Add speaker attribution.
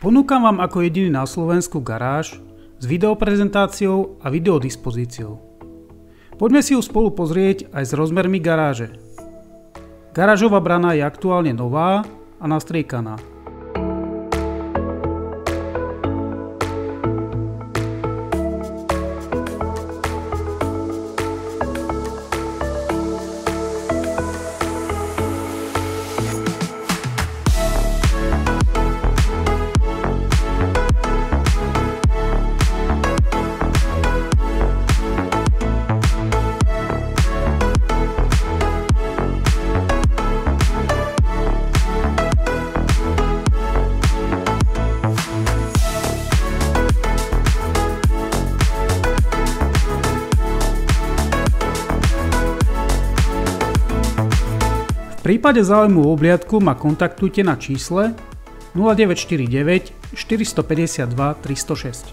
Speaker 1: Ponúkam vám ako jediný na Slovensku garáž s videoprezentáciou a videodispozíciou. Poďme si ju spolu pozrieť aj s rozmermi garáže. Garážová brana je aktuálne nová a nastriekaná. V prípade záujmu o obliadku ma kontaktujte na čísle 0949 452 306.